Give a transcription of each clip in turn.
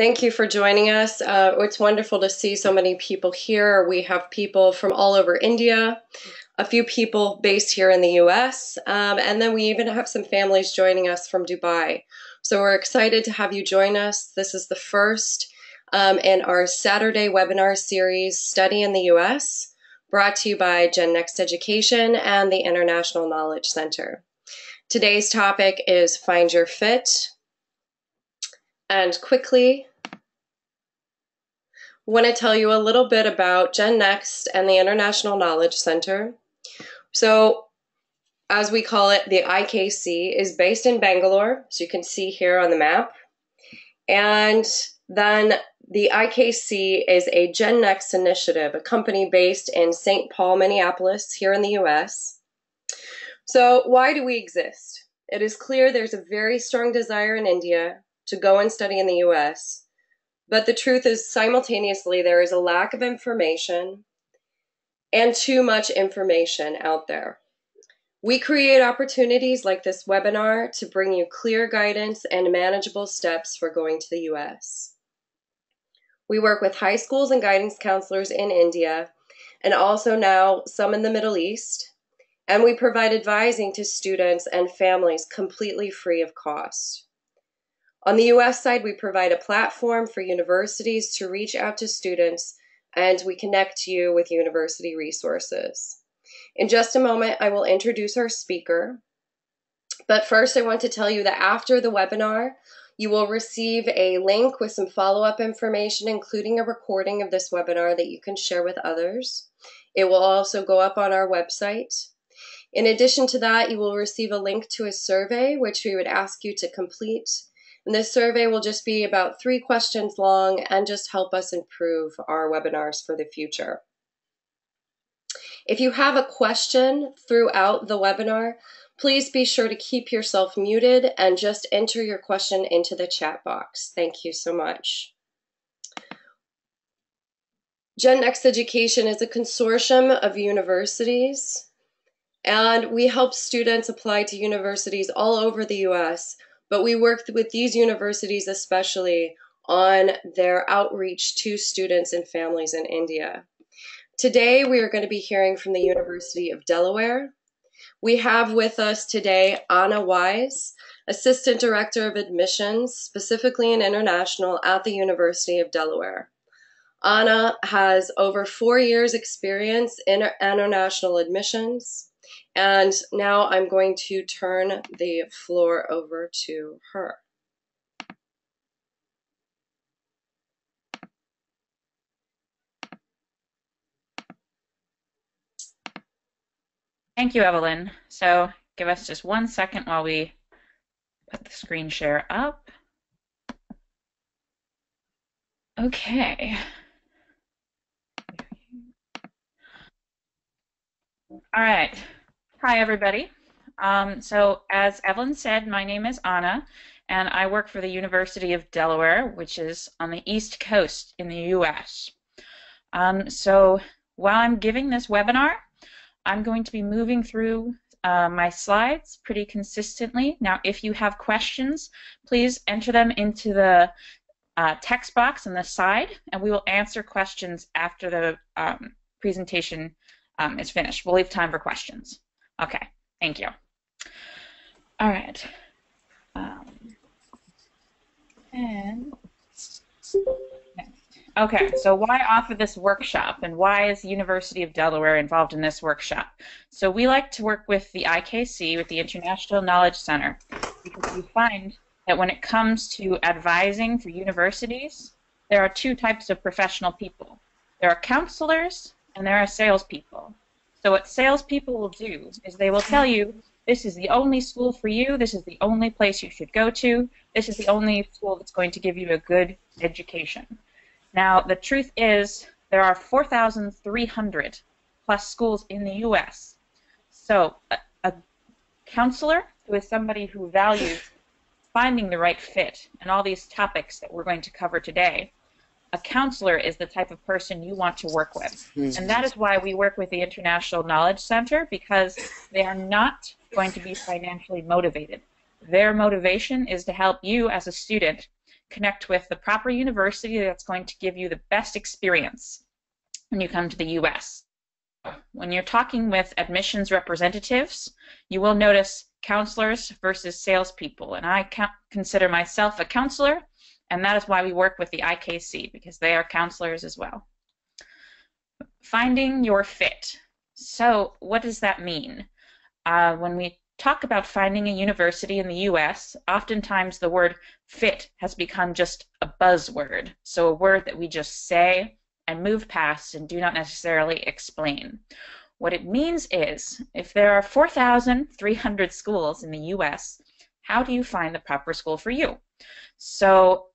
Thank you for joining us. It's wonderful to see so many people here. We have people from all over India, a few people based here in the US, and then we even have some families joining us from Dubai. So we're excited to have you join us. This is the first in our Saturday webinar series, Study in the US, brought to you by Genex Education and the International Knowledge Center. Today's topic is Find Your Fit. And quickly, I want to tell you a little bit about Genex and the International Knowledge Center. So, as we call it, the IKC is based in Bangalore, so you can see here on the map. And then the IKC is a Genex initiative, a company based in St. Paul, Minneapolis, here in the US. So, why do we exist? It is clear there's a very strong desire in India to go and study in the US. But the truth is, simultaneously, there is a lack of information and too much information out there. We create opportunities like this webinar to bring you clear guidance and manageable steps for going to the US. We work with high schools and guidance counselors in India, and also now some in the Middle East, and we provide advising to students and families completely free of cost. On the US side, we provide a platform for universities to reach out to students, and we connect you with university resources. In just a moment, I will introduce our speaker. But first, I want to tell you that after the webinar, you will receive a link with some follow-up information, including a recording of this webinar that you can share with others. It will also go up on our website. In addition to that, you will receive a link to a survey, which we would ask you to complete. And this survey will just be about 3 questions long and just help us improve our webinars for the future. If you have a question throughout the webinar, please be sure to keep yourself muted and just enter your question into the chat box. Thank you so much. Genex Education is a consortium of universities, and we help students apply to universities all over the US. But we work with these universities especially on their outreach to students and families in India. Today, we are going to be hearing from the University of Delaware. We have with us today Anna Wise, Assistant Director of Admissions, specifically in International at the University of Delaware. Anna has over 4 years experience in international admissions. And now I'm going to turn the floor over to her. Thank you, Evelyn. So give us just 1 second while we put the screen share up. Okay. All right. Hi, everybody. So as Evelyn said, my name is Anna, and I work for the University of Delaware, which is on the East Coast in the US. So while I'm giving this webinar, I'm going to be moving through my slides pretty consistently. Now, if you have questions, please enter them into the text box on the side, and we will answer questions after the presentation is finished. We'll leave time for questions. Okay, thank you. All right. Okay, so why offer this workshop, and why is the University of Delaware involved in this workshop? So we like to work with the IKC, with the International Knowledge Center, because we find that when it comes to advising for universities, there are 2 types of professional people. There are counselors and there are salespeople. So what salespeople will do is they will tell you, this is the only school for you, this is the only place you should go to, this is the only school that's going to give you a good education. Now, the truth is, there are 4,300 plus schools in the US. So a counselor who is somebody who values finding the right fit and all these topics that we're going to cover today, a counselor is the type of person you want to work with. And that is why we work with the International Knowledge Center, because they are not going to be financially motivated. Their motivation is to help you as a student connect with the proper university that's going to give you the best experience when you come to the U.S. When you're talking with admissions representatives, you will notice counselors versus salespeople, and I consider myself a counselor, and that is why we work with the IKC, because they are counselors as well. Finding your fit. So what does that mean? When we talk about finding a university in the U.S., oftentimes the word fit has become just a buzzword, so a word that we just say and move past and do not necessarily explain. What it means is, if there are 4,300 schools in the U.S., how do you find the proper school for you? So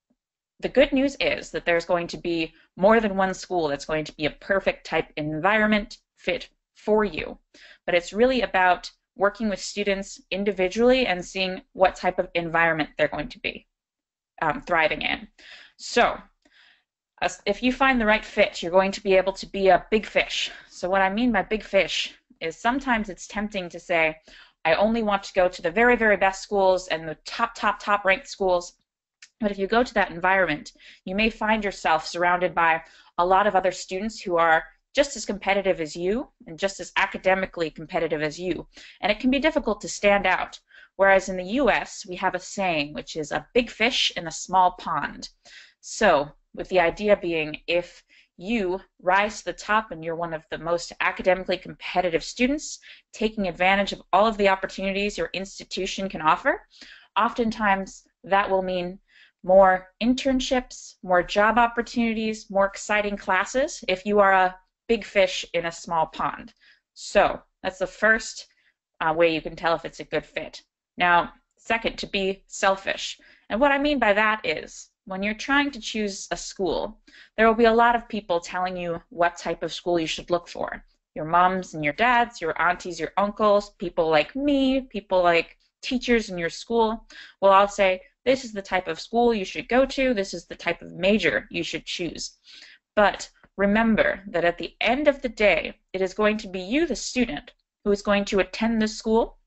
the good news is that there's going to be more than one school that's going to be a perfect type environment fit for you. But it's really about working with students individually and seeing what type of environment they're going to be thriving in. So if you find the right fit, you're going to be able to be a big fish. So what I mean by big fish is sometimes it's tempting to say, I only want to go to the very, very best schools and the top ranked schools. But if you go to that environment, you may find yourself surrounded by a lot of other students who are just as competitive as you and just as academically competitive as you. And it can be difficult to stand out. Whereas in the US, we have a saying, which is a big fish in a small pond. So with the idea being, if you rise to the top and you're one of the most academically competitive students, taking advantage of all of the opportunities your institution can offer, oftentimes that will mean more internships, more job opportunities, more exciting classes if you are a big fish in a small pond. So that's the first way you can tell if it's a good fit. Now, second, to be selfish. And what I mean by that is, when you're trying to choose a school, there will be a lot of people telling you what type of school you should look for. Your moms and your dads, your aunties, your uncles, people like me, people like teachers in your school will all say, this is the type of school you should go to, this is the type of major you should choose. But remember that at the end of the day, it is going to be you, the student, who is going to attend the school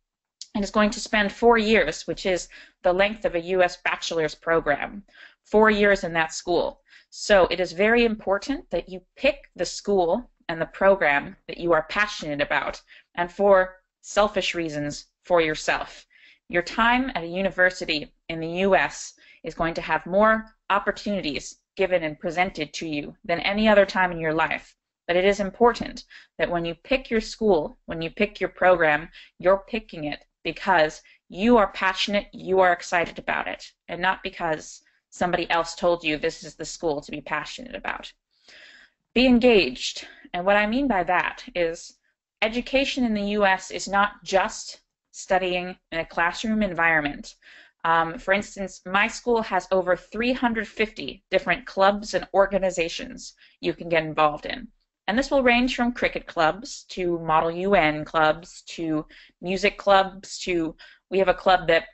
and is going to spend 4 years, which is the length of a U.S. bachelor's program, 4 years in that school. So it is very important that you pick the school and the program that you are passionate about, and for selfish reasons for yourself. Your time at a university in the U.S. is going to have more opportunities given and presented to you than any other time in your life. But it is important that when you pick your school, when you pick your program, you're picking it because you are passionate, you are excited about it, and not because somebody else told you this is the school to be passionate about. Be engaged. And what I mean by that is education in the U.S. is not just studying in a classroom environment. For instance, my school has over 350 different clubs and organizations you can get involved in. And this will range from cricket clubs to Model UN clubs to music clubs to, we have a club that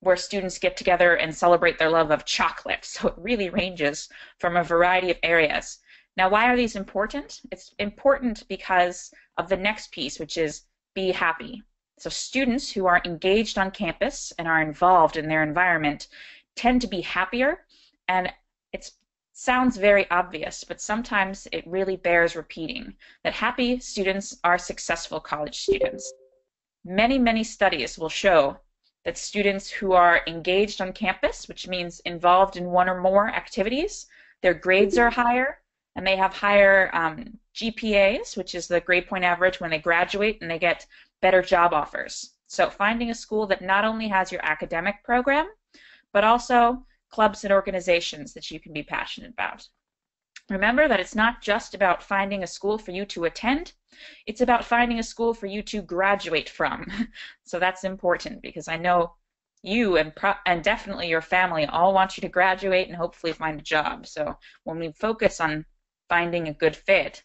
where students get together and celebrate their love of chocolate. So it really ranges from a variety of areas. Now, why are these important? It's important because of the next piece, which is be happy. So students who are engaged on campus and are involved in their environment tend to be happier, and it sounds very obvious, but sometimes it really bears repeating that happy students are successful college students. Many, many studies will show that students who are engaged on campus, which means involved in one or more activities, their grades are higher, and they have higher GPAs, which is the grade point average when they graduate, and they get better job offers. So finding a school that not only has your academic program, but also clubs and organizations that you can be passionate about. Remember that it's not just about finding a school for you to attend, it's about finding a school for you to graduate from. So that's important because I know you and definitely your family all want you to graduate and hopefully find a job. So when we focus on finding a good fit,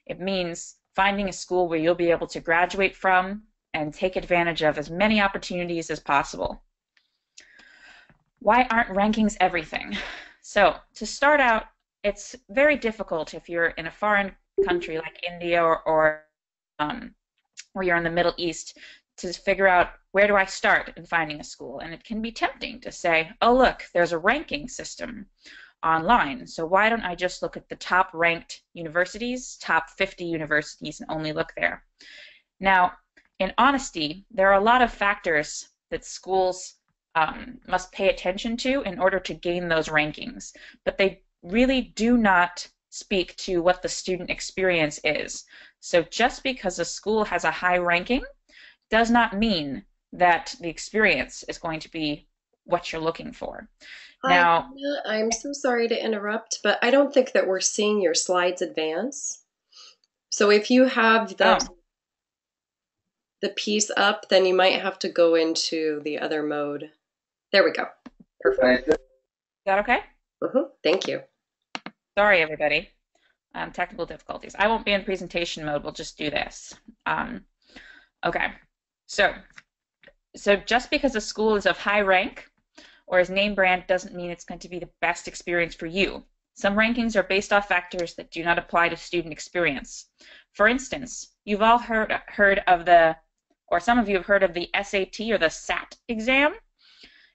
it means finding a school where you'll be able to graduate from and take advantage of as many opportunities as possible. Why aren't rankings everything? So to start out, it's very difficult if you're in a foreign country like India or you're in the Middle East to figure out where do I start in finding a school. And it can be tempting to say, oh, look, there's a ranking system online. So why don't I just look at the top ranked universities, top 50 universities, and only look there? Now, in honesty, there are a lot of factors that schools must pay attention to in order to gain those rankings, but they really do not speak to what the student experience is. So just because a school has a high ranking does not mean that the experience is going to be what you're looking for. Hi, Now, Hannah. I'm so sorry to interrupt, but I don't think that we're seeing your slides advance. So if you have oh, the piece up, then you might have to go into the other mode. There we go. Perfect. is that okay? Thank you. Sorry, everybody. Technical difficulties. I won't be in presentation mode. We'll just do this. Okay. So just because a school is of high rank or is name brand doesn't mean it's going to be the best experience for you. Some rankings are based off factors that do not apply to student experience. For instance, you've all heard of the, or some of you have heard of the SAT or the SAT exam.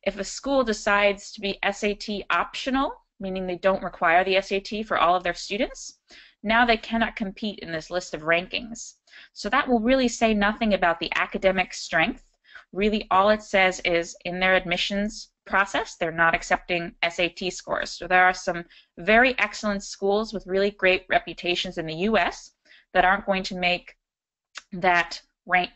If a school decides to be SAT optional, meaning they don't require the SAT for all of their students, now they cannot compete in this list of rankings. So that will really say nothing about the academic strength. Really, all it says is in their admissions process, they're not accepting SAT scores. So there are some very excellent schools with really great reputations in the US that aren't going to make that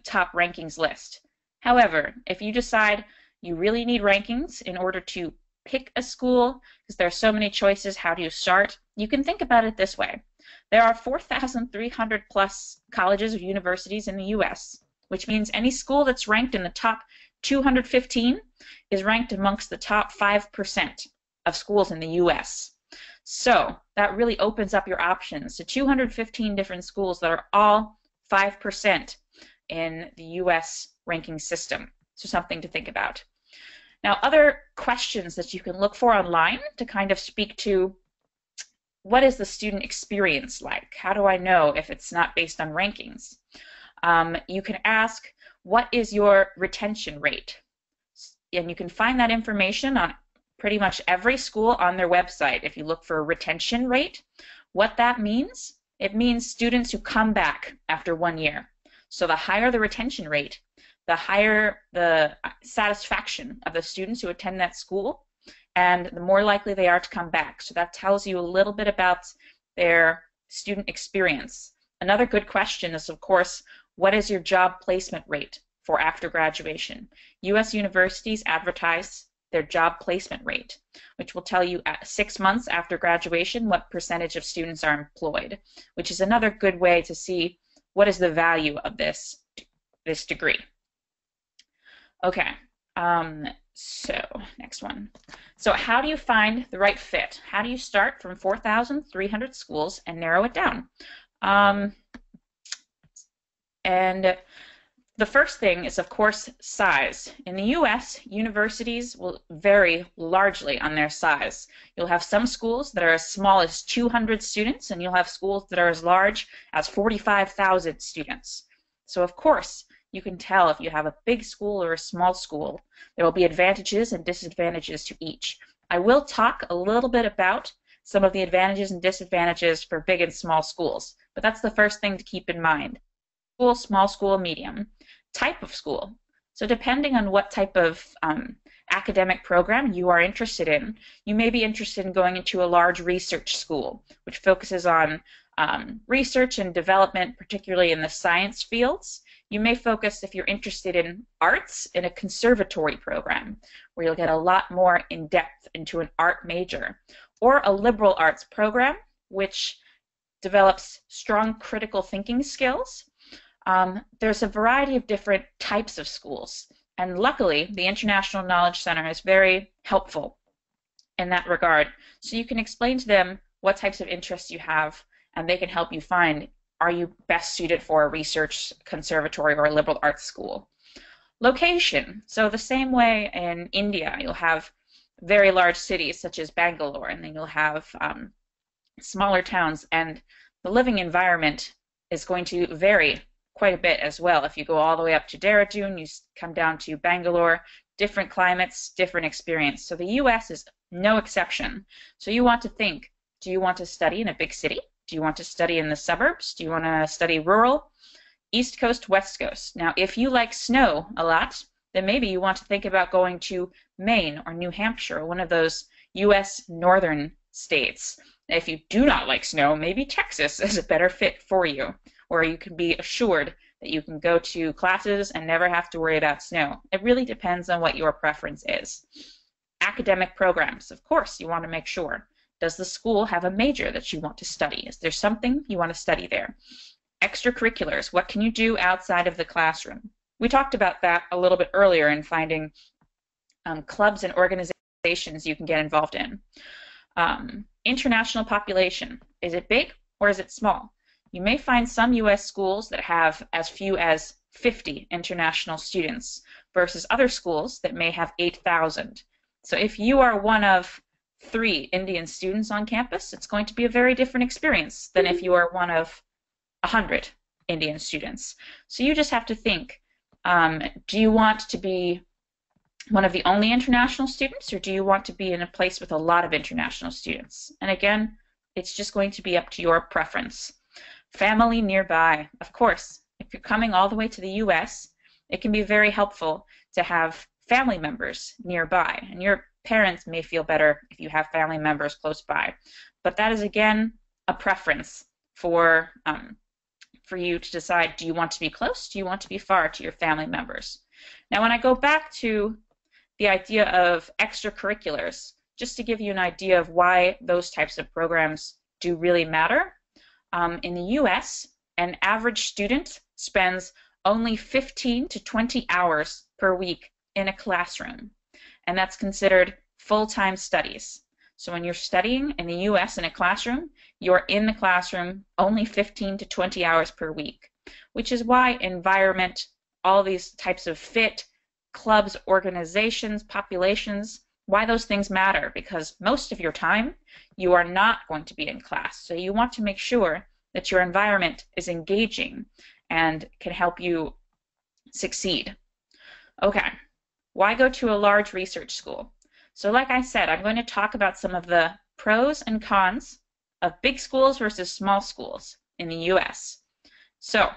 top rankings list. However, if you decide you really need rankings in order to pick a school, because there are so many choices, how do you start? You can think about it this way. There are 4,300 plus colleges or universities in the US, which means any school that's ranked in the top 215 is ranked amongst the top 5% of schools in the US. So that really opens up your options to 215 different schools that are all 5% in the US ranking system. So something to think about. Now, other questions that you can look for online to kind of speak to what is the student experience like? How do I know if it's not based on rankings? You can ask, what is your retention rate? And you can find that information on pretty much every school on their website. If you look for a retention rate, what that means, it means students who come back after 1 year. So the higher the retention rate, the higher the satisfaction of the students who attend that school, and the more likely they are to come back. So that tells you a little bit about their student experience. Another good question is, of course, what is your job placement rate for after graduation? U.S. universities advertise their job placement rate, which will tell you at 6 months after graduation what percentage of students are employed, which is another good way to see what is the value of this degree. Okay, so next one. So how do you find the right fit? How do you start from 4,300 schools and narrow it down? And the first thing is, of course, size. In the U.S., universities will vary largely on their size. You'll have some schools that are as small as 200 students, and you'll have schools that are as large as 45,000 students. So, of course, you can tell if you have a big school or a small school. There will be advantages and disadvantages to each. I will talk a little bit about some of the advantages and disadvantages for big and small schools, but that's the first thing to keep in mind. School, small school, medium. Type of school. So depending on what type of academic program you are interested in, you may be interested in going into a large research school, which focuses on research and development, particularly in the science fields. You may focus, if you're interested in arts, in a conservatory program, where you'll get a lot more in depth into an art major, or a liberal arts program, which develops strong critical thinking skills. There's a variety of different types of schools, and luckily the International Knowledge Center is very helpful in that regard. So you can explain to them what types of interests you have, and they can help you find, are you best suited for a research conservatory or a liberal arts school? Location. So the same way in India, you'll have very large cities such as Bangalore, and then you'll have smaller towns, and the living environment is going to vary quite a bit as well. If you go all the way up to Dehradun, you come down to Bangalore, different climates, different experience. So the US is no exception. So you want to think, do you want to study in a big city? Do you want to study in the suburbs? Do you want to study rural? East Coast, West Coast. Now, if you like snow a lot, then maybe you want to think about going to Maine or New Hampshire, one of those US northern states. If you do not like snow, maybe Texas is a better fit for you, or you can be assured that you can go to classes and never have to worry about snow. It really depends on what your preference is. Academic programs, of course, you want to make sure. Does the school have a major that you want to study? Is there something you want to study there? Extracurriculars, what can you do outside of the classroom? We talked about that a little bit earlier in finding clubs and organizations you can get involved in. International population, is it big or is it small? You may find some U.S. schools that have as few as 50 international students versus other schools that may have 8,000. So if you are one of 3 Indian students on campus, it's going to be a very different experience than if you are one of 100 Indian students. So you just have to think, do you want to be one of the only international students, or do you want to be in a place with a lot of international students? And again, it's just going to be up to your preference. Family nearby. Of course, if you're coming all the way to the US, it can be very helpful to have family members nearby. And your parents may feel better if you have family members close by. But that is, again, a preference for you to decide, do you want to be close? Do you want to be far to your family members? Now, when I go back to the idea of extracurriculars, just to give you an idea of why those types of programs do really matter, in the US, an average student spends only 15 to 20 hours per week in a classroom, and that's considered full-time studies. So when you're studying in the US in a classroom, you're in the classroom only 15 to 20 hours per week, which is why environment, all these types of fit, clubs, organizations, populations, why those things matter, because most of your time you are not going to be in class. So you want to make sure that your environment is engaging and can help you succeed. Okay, why go to a large research school? So like I said, I'm going to talk about some of the pros and cons of big schools versus small schools in the US. So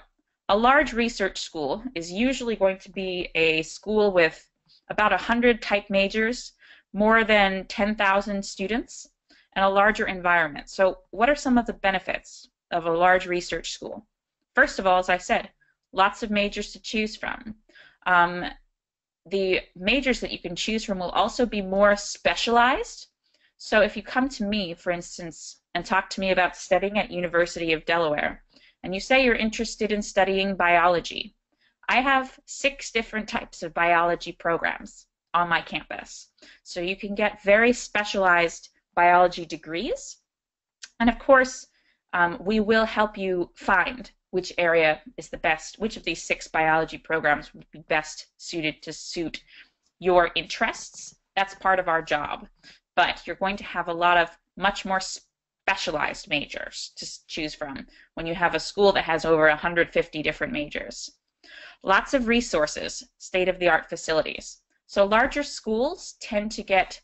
a large research school is usually going to be a school with about 100 type majors, more than 10,000 students, and a larger environment. So what are some of the benefits of a large research school? First of all, as I said, lots of majors to choose from. The majors that you can choose from will also be more specialized. So if you come to me, for instance, and talk to me about studying at University of Delaware, and you say you're interested in studying biology, I have 6 different types of biology programs on my campus. So you can get very specialized biology degrees. And of course, we will help you find which area is the best, which of these 6 biology programs would be best suited to suit your interests. That's part of our job. But you're going to have a lot of much more specialized majors to choose from when you have a school that has over 150 different majors. Lots of resources, state-of-the-art facilities. So larger schools tend to get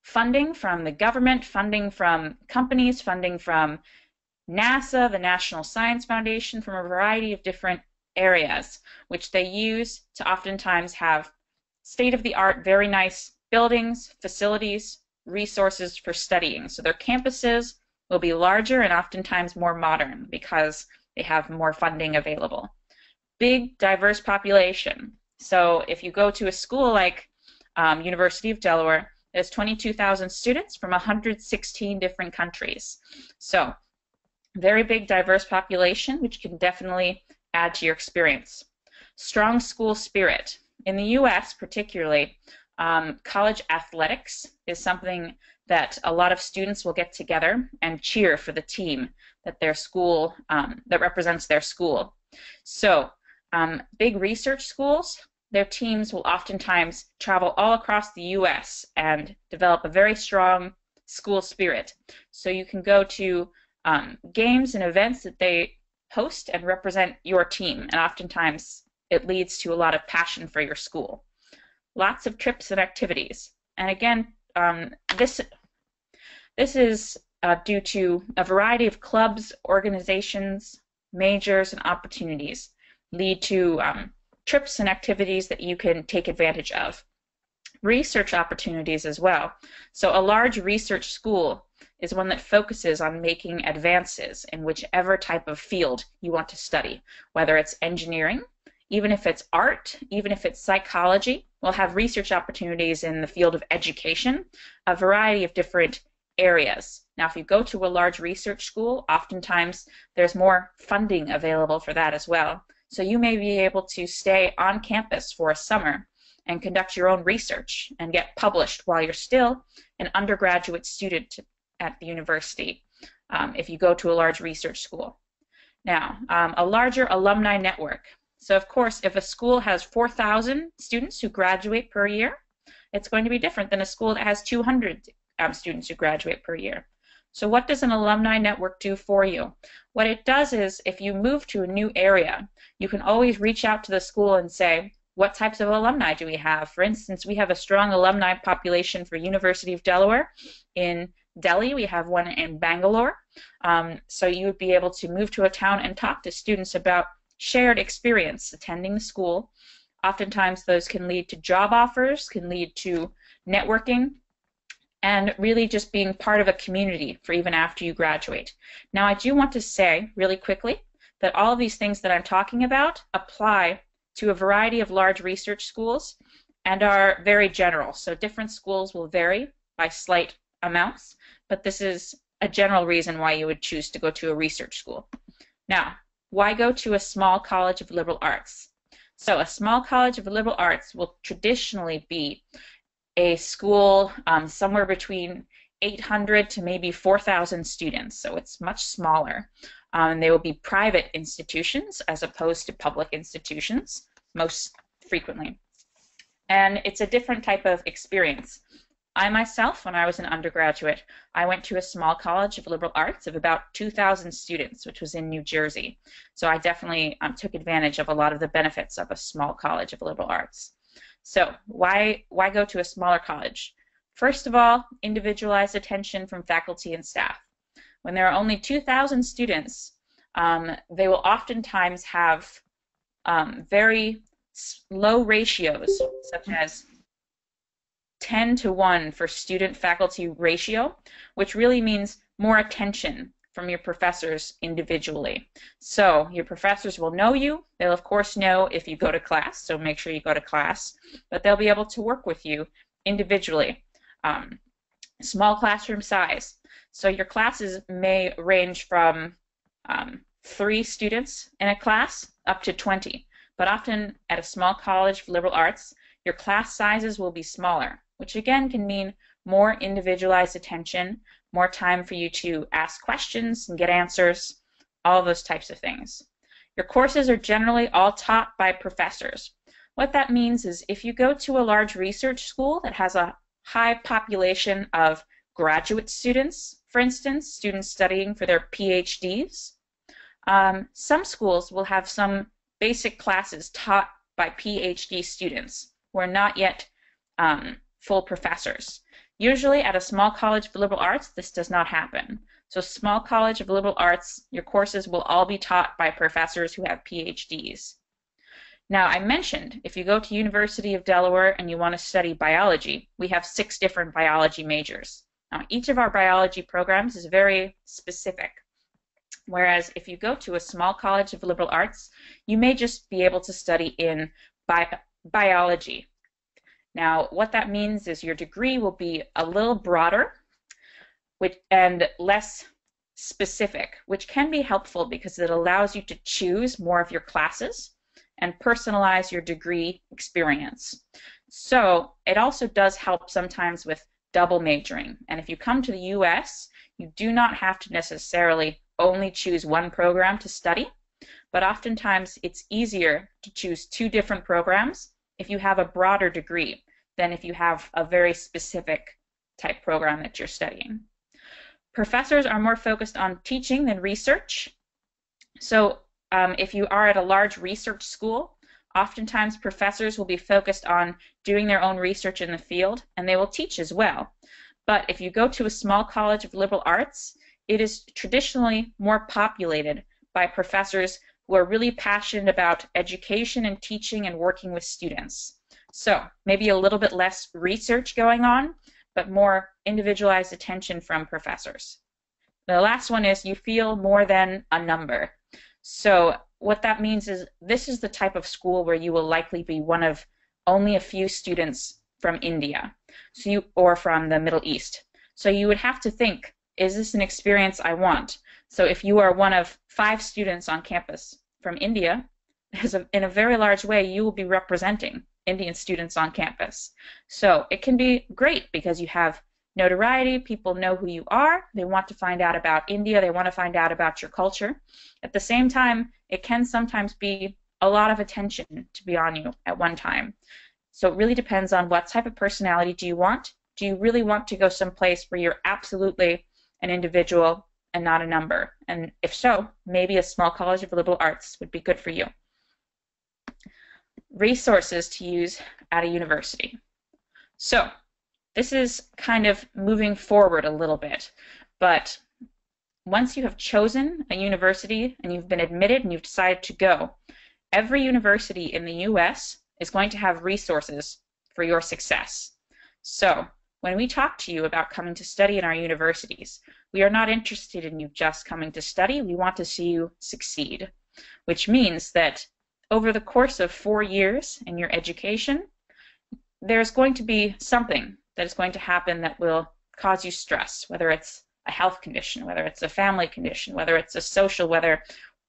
funding from the government, funding from companies, funding from NASA, the National Science Foundation, from a variety of different areas, which they use to oftentimes have state-of-the-art, very nice buildings, facilities, resources for studying. So their campuses will be larger and oftentimes more modern because they have more funding available. Big, diverse population. So if you go to a school like University of Delaware, there's 22,000 students from 116 different countries. So very big, diverse population, which can definitely add to your experience. Strong school spirit. In the U.S. particularly, college athletics is something that a lot of students will get together and cheer for the team that their school, that represents their school. So big research schools, their teams will oftentimes travel all across the U.S. and develop a very strong school spirit. So you can go to games and events that they host and represent your team, and oftentimes it leads to a lot of passion for your school. Lots of trips and activities. And again, this is due to a variety of clubs, organizations, majors, and opportunities lead to trips and activities that you can take advantage of. Research opportunities as well. So a large research school is one that focuses on making advances in whichever type of field you want to study, whether it's engineering, even if it's art, even if it's psychology. We'll have research opportunities in the field of education, a variety of different areas. Now, if you go to a large research school, oftentimes there's more funding available for that as well. So you may be able to stay on campus for a summer and conduct your own research and get published while you're still an undergraduate student at the university if you go to a large research school. Now, a larger alumni network. So of course, if a school has 4,000 students who graduate per year, it's going to be different than a school that has 200 students who graduate per year. So what does an alumni network do for you? What it does is, if you move to a new area, you can always reach out to the school and say, what types of alumni do we have? For instance, we have a strong alumni population for University of Delaware. In Delhi, we have one in Bangalore. So you would be able to move to a town and talk to students about shared experience attending the school. Oftentimes those can lead to job offers, can lead to networking, and really just being part of a community for even after you graduate. Now, I do want to say really quickly that all of these things that I'm talking about apply to a variety of large research schools and are very general. So different schools will vary by slight amounts, but this is a general reason why you would choose to go to a research school. Now, why go to a small college of liberal arts? So a small college of liberal arts will traditionally be a school somewhere between 800 to maybe 4,000 students, so it's much smaller. They will be private institutions as opposed to public institutions, most frequently. And it's a different type of experience. I myself, when I was an undergraduate, I went to a small college of liberal arts of about 2,000 students, which was in New Jersey. So I definitely took advantage of a lot of the benefits of a small college of liberal arts. So why go to a smaller college? First of all, individualized attention from faculty and staff. When there are only 2,000 students, they will oftentimes have very low ratios, such as 10:1 for student-faculty ratio, which really means more attention from your professors individually. So your professors will know you. They'll of course know if you go to class, so make sure you go to class, but they'll be able to work with you individually. Small classroom size. So your classes may range from 3 students in a class up to 20, but often at a small college for liberal arts, your class sizes will be smaller, which again can mean more individualized attention, more time for you to ask questions and get answers, all those types of things. Your courses are generally all taught by professors. What that means is if you go to a large research school that has a high population of graduate students, for instance, students studying for their PhDs, some schools will have some basic classes taught by PhD students who are not yet full professors. Usually at a small college of liberal arts, this does not happen. So small college of liberal arts, your courses will all be taught by professors who have PhDs. Now, I mentioned if you go to University of Delaware and you want to study biology, we have 6 different biology majors. Now, each of our biology programs is very specific. Whereas if you go to a small college of liberal arts, you may just be able to study in biology. Now, what that means is your degree will be a little broader and less specific, which can be helpful because it allows you to choose more of your classes and personalize your degree experience. So it also does help sometimes with double majoring. And if you come to the US, you do not have to necessarily only choose one program to study, but oftentimes it's easier to choose 2 different programs if you have a broader degree than if you have a very specific type program that you're studying. Professors are more focused on teaching than research. So if you are at a large research school, oftentimes professors will be focused on doing their own research in the field, and they will teach as well. But if you go to a small college of liberal arts, it is traditionally more populated by professors who are really passionate about education and teaching and working with students. So maybe a little bit less research going on, but more individualized attention from professors. The last one is you feel more than a number. So what that means is this is the type of school where you will likely be one of only a few students from India, or from the Middle East. So you would have to think, is this an experience I want? So if you are one of 5 students on campus from India, in a very large way, you will be representing Indian students on campus. So it can be great because you have notoriety, people know who you are, they want to find out about India, they want to find out about your culture. At the same time, it can sometimes be a lot of attention to be on you at one time. So it really depends on what type of personality do you want. Do you really want to go someplace where you're absolutely an individual and not a number? And if so, maybe a small college of liberal arts would be good for you. Resources to use at a university. So this is kind of moving forward a little bit, but once you have chosen a university and you've been admitted and you've decided to go, every university in the US is going to have resources for your success. So when we talk to you about coming to study in our universities, we are not interested in you just coming to study. We want to see you succeed, which means that over the course of 4 years in your education, there's going to be something that is going to happen that will cause you stress, whether it's a health condition, whether it's a family condition, whether it's a social, whether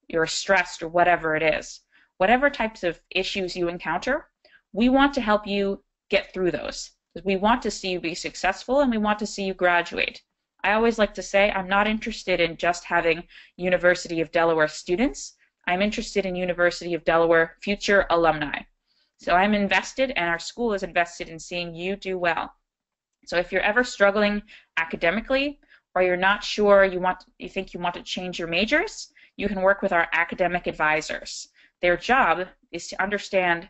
you're stressed or whatever it is. Whatever types of issues you encounter, we want to help you get through those. We want to see you be successful and we want to see you graduate. I always like to say I'm not interested in just having University of Delaware students. I'm interested in University of Delaware future alumni. So I'm invested and our school is invested in seeing you do well. So if you're ever struggling academically or you're not sure you think you want to change your majors, you can work with our academic advisors. Their job is to understand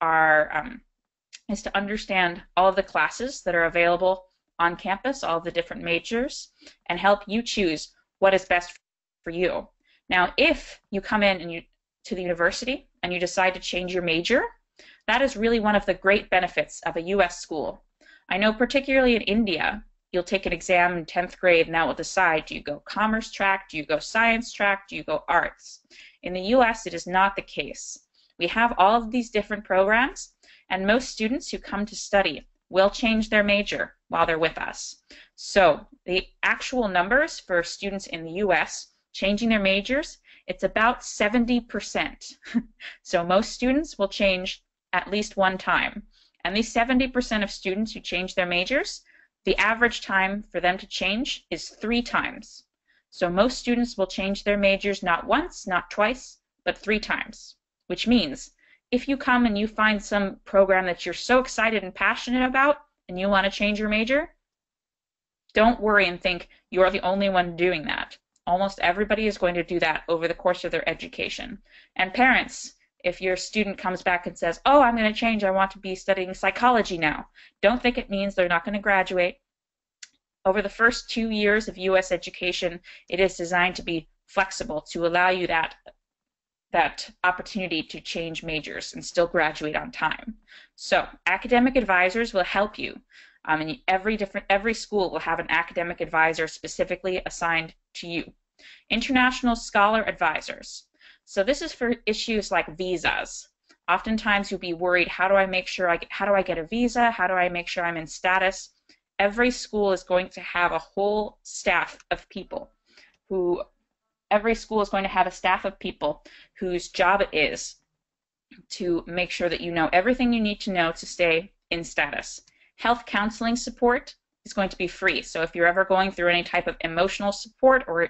all of the classes that are available on campus, all of the different majors, and help you choose what is best for you. Now, if you come in to the university and you decide to change your major, that is really one of the great benefits of a U.S. school. I know particularly in India, you'll take an exam in 10th grade and that will decide, do you go commerce track, do you go science track, do you go arts? In the U.S., it is not the case. We have all of these different programs, and most students who come to study will change their major while they're with us. So the actual numbers for students in the U.S. changing their majors, it's about 70%. So most students will change at least one time. And these 70% of students who change their majors, the average time for them to change is 3 times. So most students will change their majors not once, not twice, but 3 times, which means if you come and you find some program that you're so excited and passionate about and you want to change your major, don't worry and think you're the only one doing that. Almost everybody is going to do that over the course of their education. And parents, if your student comes back and says, oh, I'm going to change, I want to be studying psychology now, don't think it means they're not going to graduate. Over the first 2 years of U.S. education, it is designed to be flexible to allow you that opportunity to change majors and still graduate on time. So academic advisors will help you. And every school will have an academic advisor specifically assigned to you. International scholar advisors. So this is for issues like visas. Oftentimes you'll be worried, how do I get a visa? How do I make sure I'm in status? Every school is going to have a whole staff of people whose job it is to make sure that you know everything you need to know to stay in status. Health counseling support is going to be free. So if you're ever going through any type of emotional support or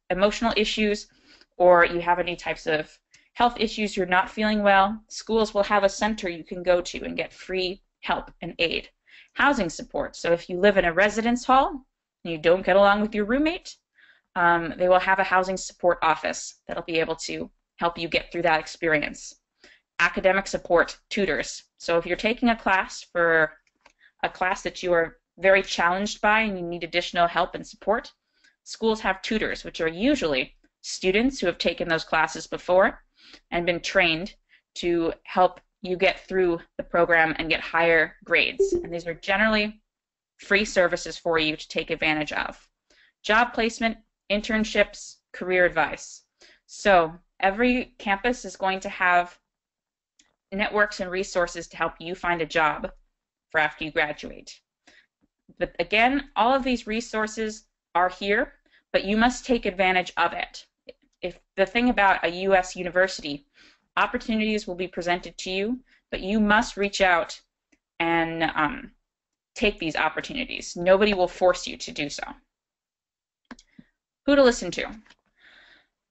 emotional issues, or you have any types of health issues, you're not feeling well, schools will have a center you can go to and get free help and aid. Housing support. So if you live in a residence hall and you don't get along with your roommate, they will have a housing support office that'll be able to help you get through that experience. Academic support, tutors. So if you're taking a class that you are very challenged by and you need additional help and support, schools have tutors, which are usually students who have taken those classes before and been trained to help you get through the program and get higher grades. And these are generally free services for you to take advantage of. Job placement, internships, career advice. So every campus is going to have networks and resources to help you find a job for after you graduate. But again, all of these resources are here, but you must take advantage of it. If the thing about a U.S. university, opportunities will be presented to you, but you must reach out and take these opportunities. Nobody will force you to do so. Who to listen to?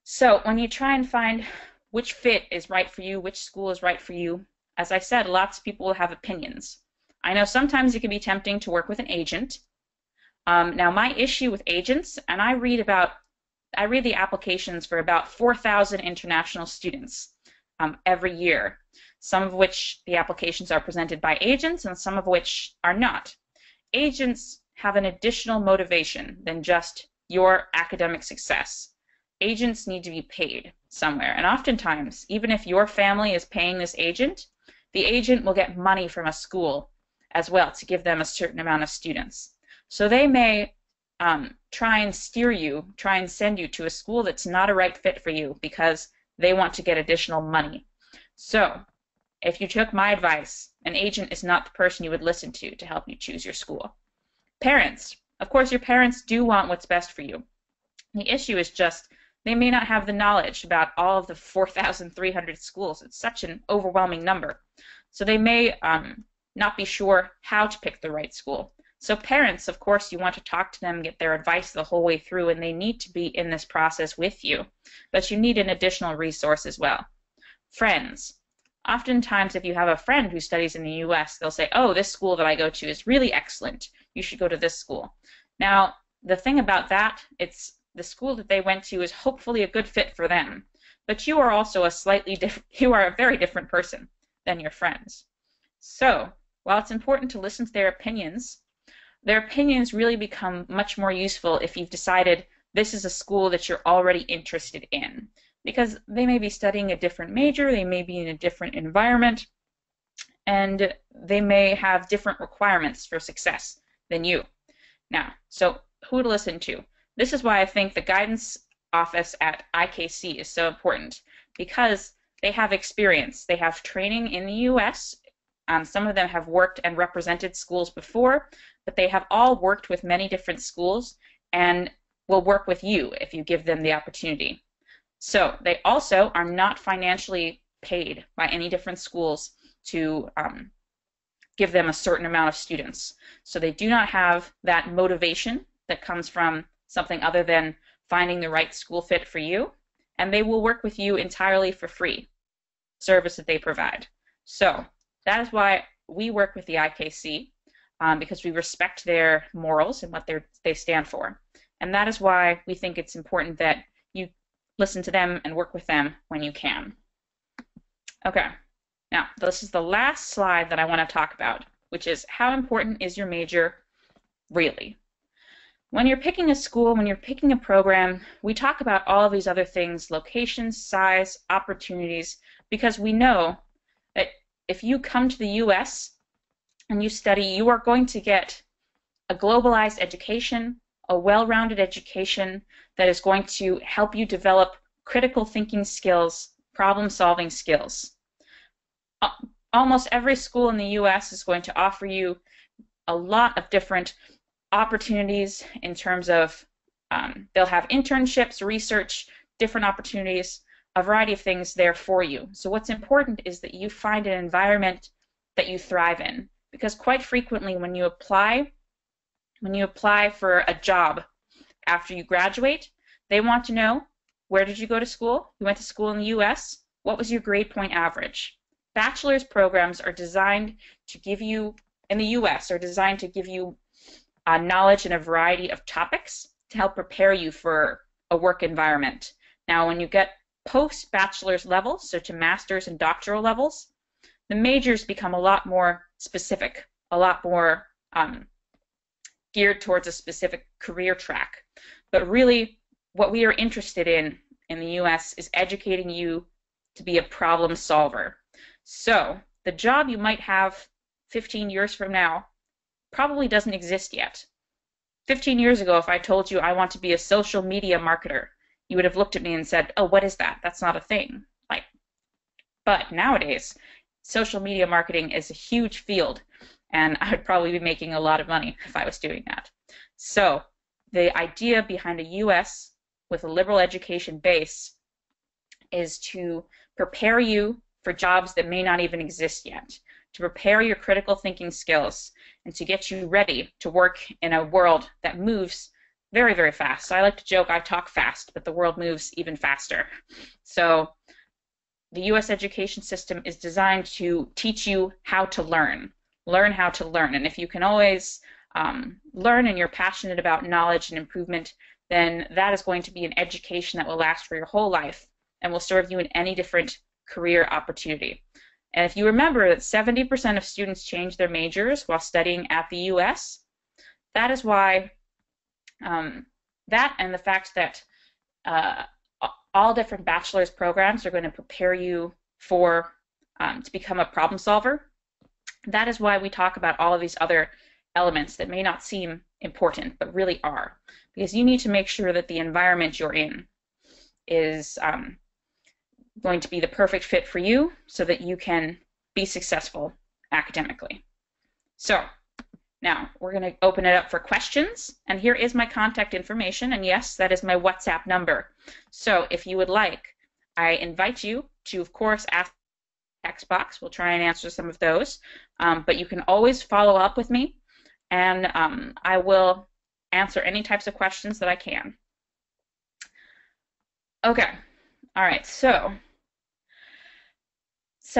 So when you try and find which fit is right for you, which school is right for you, as I said, lots of people will have opinions. I know sometimes it can be tempting to work with an agent. Now my issue with agents, and I read the applications for about 4,000 international students every year, some of which the applications are presented by agents and some of which are not. Agents have an additional motivation than just your academic success. Agents need to be paid somewhere, and oftentimes, even if your family is paying this agent, the agent will get money from a school as well to give them a certain amount of students. So they may try and send you to a school that's not a right fit for you because they want to get additional money. So if you took my advice, an agent is not the person you would listen to help you choose your school. Parents. Of course, your parents do want what's best for you. The issue is just they may not have the knowledge about all of the 4,300 schools. It's such an overwhelming number. So they may not be sure how to pick the right school. So parents, of course, you want to talk to them, get their advice the whole way through, and they need to be in this process with you. But you need an additional resource as well. Friends. Oftentimes, if you have a friend who studies in the U.S., they'll say, oh, this school that I go to is really excellent. You should go to this school. Now, the thing about that, it's the school that they went to is hopefully a good fit for them. But you are also you are a very different person than your friends. So, while it's important to listen to their opinions really become much more useful if you've decided this is a school that you're already interested in. Because they may be studying a different major, they may be in a different environment, and they may have different requirements for success than you. Now, so who to listen to? This is why I think the guidance office at IKC is so important, because they have experience. They have training in the U.S. Some of them have worked and represented schools before, but they have all worked with many different schools and will work with you if you give them the opportunity. So they also are not financially paid by any different schools to give them a certain amount of students. So they do not have that motivation that comes from something other than finding the right school fit for you, and they will work with you entirely for free, service that they provide. So that is why we work with the IKC, because we respect their morals and what they stand for. And that is why we think it's important that you listen to them and work with them when you can. Okay, now this is the last slide that I want to talk about, which is how important is your major really? When you're picking a school, when you're picking a program, we talk about all of these other things, locations, size, opportunities, because we know that if you come to the U.S. and you study, you are going to get a globalized education, a well-rounded education that is going to help you develop critical thinking skills, problem-solving skills. Almost every school in the U.S. is going to offer you a lot of different opportunities in terms of they'll have internships, research, different opportunities, a variety of things there for you. So what's important is that you find an environment that you thrive in, because quite frequently when you apply for a job after you graduate, they want to know, where did you go to school? You went to school in the U.S. What was your grade point average? Bachelor's programs are designed to give you, in the U.S., are designed to give you knowledge in a variety of topics to help prepare you for a work environment. Now, when you get post-bachelor's levels, so to master's and doctoral levels, the majors become a lot more specific, a lot more geared towards a specific career track. But really, what we are interested in the US is educating you to be a problem solver. So the job you might have 15 years from now probably doesn't exist yet. 15 years ago, if I told you I want to be a social media marketer, you would have looked at me and said, oh, what is that? That's not a thing. But nowadays, social media marketing is a huge field, and I would probably be making a lot of money if I was doing that. So the idea behind a US with a liberal education base is to prepare you for jobs that may not even exist yet, to prepare your critical thinking skills, and to get you ready to work in a world that moves very, very fast. So I like to joke I talk fast, but the world moves even faster. So the U.S. education system is designed to teach you how to learn how to learn. And if you can always learn and you're passionate about knowledge and improvement, then that is going to be an education that will last for your whole life and will serve you in any different career opportunity. And if you remember that 70% of students change their majors while studying at the U.S., that is why that and the fact that all different bachelor's programs are going to prepare you for to become a problem solver. That is why we talk about all of these other elements that may not seem important but really are, because you need to make sure that the environment you're in is going to be the perfect fit for you so that you can be successful academically. So now we're going to open it up for questions, and here is my contact information, and yes, that is my WhatsApp number. So if you would like, I invite you to, of course, ask the text box. We'll try and answer some of those, but you can always follow up with me, and I will answer any types of questions that I can. Okay, all right, so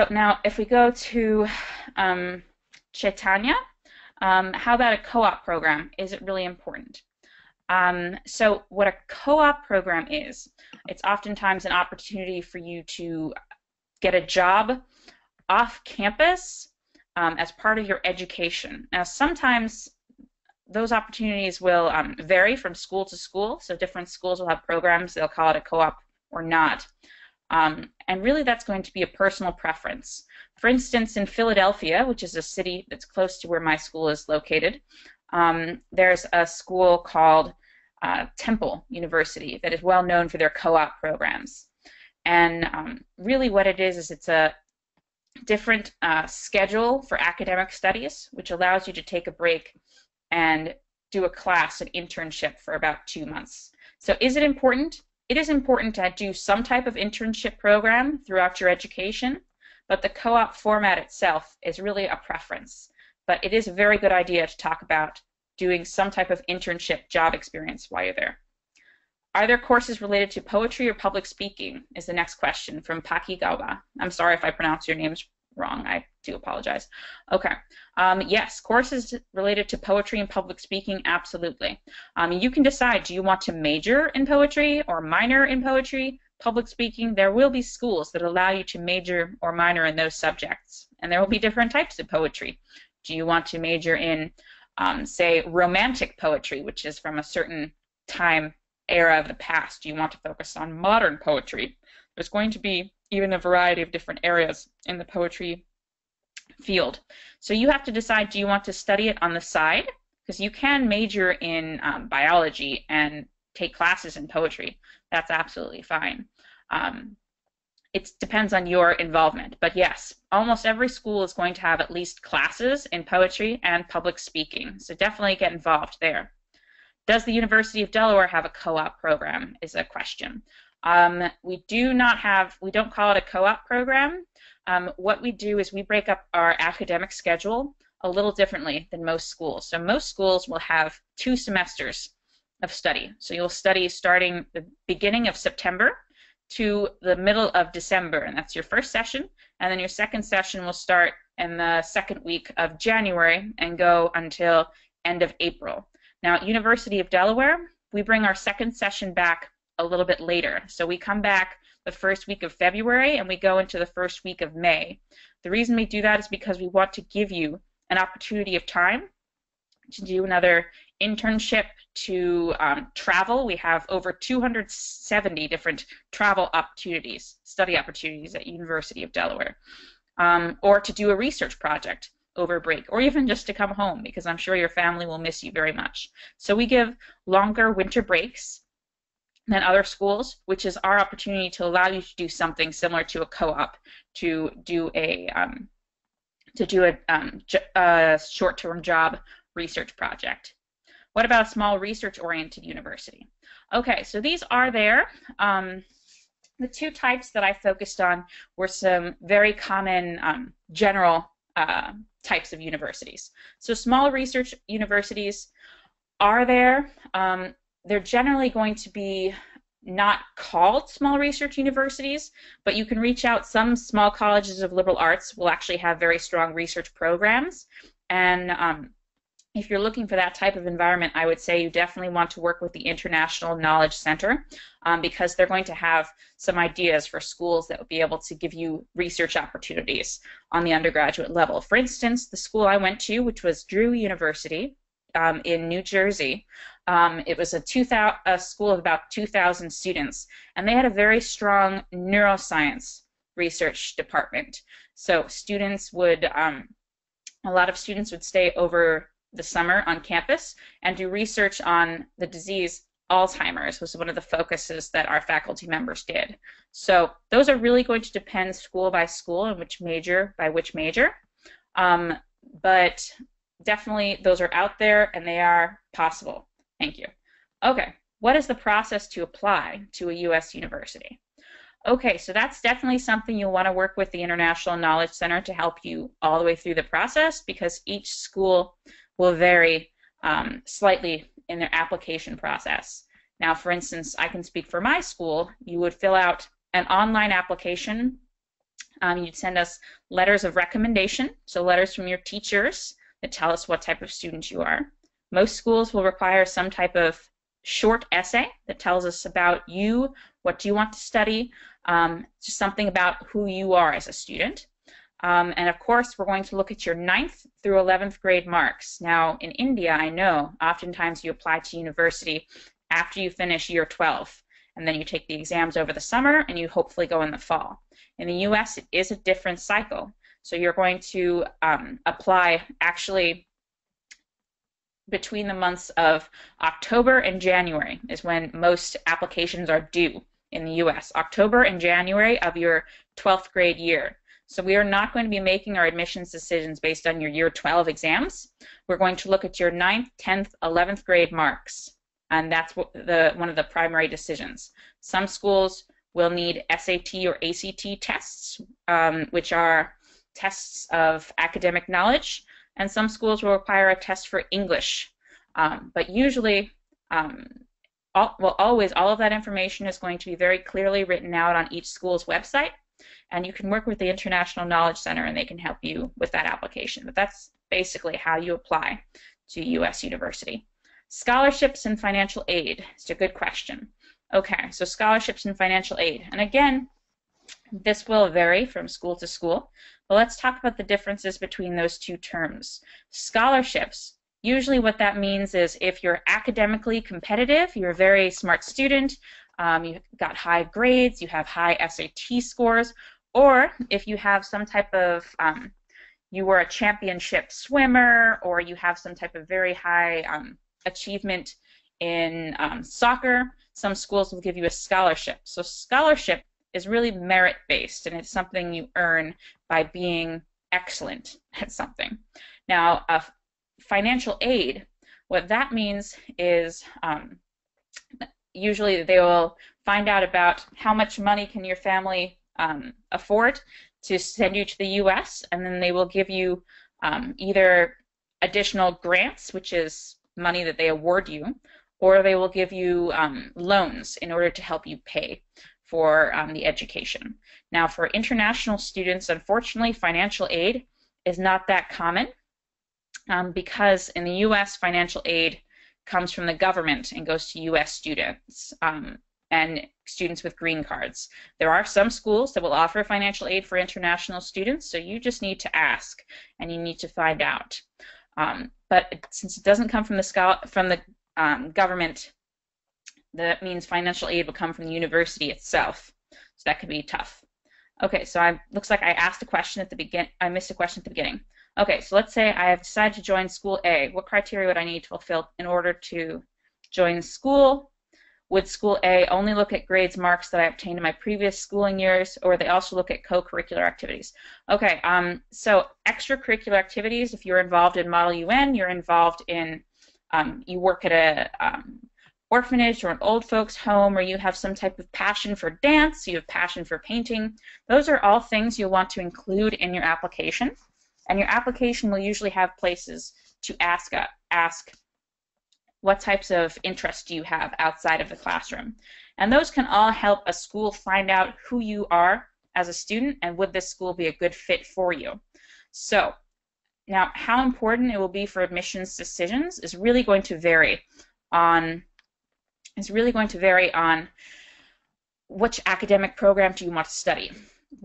now if we go to Chaitanya, how about a co-op program? Is it really important? So what a co-op program is, it's oftentimes an opportunity for you to get a job off campus as part of your education. Now sometimes those opportunities will vary from school to school, so different schools will have programs, they'll call it a co-op or not. And really that's going to be a personal preference. For instance, in Philadelphia, which is a city that's close to where my school is located, there's a school called Temple University that is well known for their co-op programs. And really what it is it's a different schedule for academic studies, which allows you to take a break and do a class, an internship for about 2 months. So is it important? It is important to do some type of internship program throughout your education, but the co-op format itself is really a preference. But it is a very good idea to talk about doing some type of internship job experience while you're there. Are there courses related to poetry or public speaking is the next question from Paki Gauba. I'm sorry if I pronounce your names wrong. I do apologize. Okay. Yes, courses related to poetry and public speaking, absolutely. You can decide, do you want to major in poetry or minor in poetry, public speaking? There will be schools that allow you to major or minor in those subjects, and there will be different types of poetry. Do you want to major in, say, romantic poetry, which is from a certain time era of the past? Do you want to focus on modern poetry? There's going to be even a variety of different areas in the poetry field. So you have to decide, do you want to study it on the side? Because you can major in biology and take classes in poetry. That's absolutely fine. It depends on your involvement. But yes, almost every school is going to have at least classes in poetry and public speaking. So definitely get involved there. Does the University of Delaware have a co-op program is a question. We don't call it a co-op program. What we do is we break up our academic schedule a little differently than most schools. So most schools will have 2 semesters of study. So you'll study starting the beginning of September to the middle of December, and that's your first session. And then your second session will start in the second week of January and go until end of April. Now at University of Delaware, we bring our second session back a little bit later. So we come back the first week of February and we go into the first week of May. The reason we do that is because we want to give you an opportunity of time to do another internship, to travel. We have over 270 different travel opportunities, study opportunities at University of Delaware, or to do a research project over break, or even just to come home, because I'm sure your family will miss you very much. So we give longer winter breaks than other schools, which is our opportunity to allow you to do something similar to a co-op, to do a short-term job research project. What about a small research-oriented university? Okay, so these are there. The two types that I focused on were some very common general types of universities. So small research universities are there. They're generally going to be not called small research universities, but you can reach out. Some small colleges of liberal arts will actually have very strong research programs, and if you're looking for that type of environment, I would say you definitely want to work with the International Knowledge Center, because they're going to have some ideas for schools that will be able to give you research opportunities on the undergraduate level. For instance, the school I went to, which was Drew University in New Jersey, it was a school of about 2,000 students, and they had a very strong neuroscience research department. So students would, a lot of students would stay over the summer on campus and do research on the disease Alzheimer's. Was one of the focuses that our faculty members did. So those are really going to depend school by school and which major by which major, but definitely those are out there and they are possible. Thank you. Okay, what is the process to apply to a U.S. university? Okay, so that's definitely something you'll want to work with the International Knowledge Center to help you all the way through the process, because each school will vary slightly in their application process. Now, for instance, I can speak for my school. You would fill out an online application. You'd send us letters of recommendation, so letters from your teachers that tell us what type of student you are. Most schools will require some type of short essay that tells us about you, what do you want to study, just something about who you are as a student. And of course, we're going to look at your 9th through 11th grade marks. Now, in India, I know oftentimes you apply to university after you finish year 12, and then you take the exams over the summer, and you hopefully go in the fall. In the U.S., it is a different cycle. So you're going to apply actually between the months of October and January is when most applications are due in the U.S. October and January of your 12th grade year. So we are not going to be making our admissions decisions based on your year 12 exams. We're going to look at your 9th, 10th, 11th grade marks, and that's one of the primary decisions. Some schools will need SAT or ACT tests, which are tests of academic knowledge, and some schools will require a test for English. But usually, always, all of that information is going to be very clearly written out on each school's website, and you can work with the International Knowledge Center and they can help you with that application. But that's basically how you apply to U.S. University. Scholarships and financial aid. It's a good question. Okay, so scholarships and financial aid. And again, this will vary from school to school, but let's talk about the differences between those two terms. Scholarships, usually what that means is if you're academically competitive, you're a very smart student, you've got high grades, you have high SAT scores, or if you have some type of, you were a championship swimmer, or you have some type of very high achievement in soccer, some schools will give you a scholarship. So scholarship is really merit-based, and it's something you earn by being excellent at something. Now, financial aid, what that means is usually they will find out about how much money can your family afford to send you to the U.S., and then they will give you either additional grants, which is money that they award you, or they will give you loans in order to help you pay for the education. Now, for international students, unfortunately, financial aid is not that common because in the U.S., financial aid comes from the government and goes to U.S. students. And and students with green cards. There are some schools that will offer financial aid for international students, so you just need to ask and you need to find out. But since it doesn't come from the government, that means financial aid will come from the university itself. So that could be tough. Okay, so looks like I asked a question at the beginning. I missed a question at the beginning. Okay, so let's say I have decided to join school A. What criteria would I need to fulfill in order to join the school? Would school A only look at grades marks that I obtained in my previous schooling years, or they also look at co-curricular activities? Okay, so extracurricular activities, if you're involved in Model UN, you're involved in, you work at a orphanage or an old folks home, or you have some type of passion for dance, you have passion for painting, those are all things you'll want to include in your application. And your application will usually have places to ask what types of interests do you have outside of the classroom. And those can all help a school find out who you are as a student and would this school be a good fit for you. So now how important it will be for admissions decisions is really going to vary on which academic program do you want to study.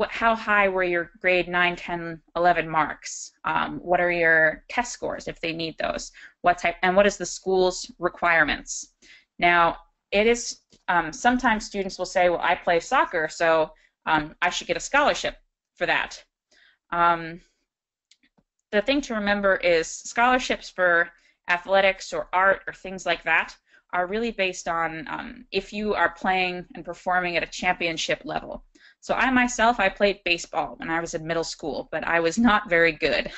How high were your grade 9, 10, 11 marks? What are your test scores if they need those? What is the school's requirements? Now, it is sometimes students will say, well, I play soccer, so I should get a scholarship for that. The thing to remember is scholarships for athletics or art or things like that are really based on if you are playing and performing at a championship level. So I played baseball when I was in middle school, but I was not very good.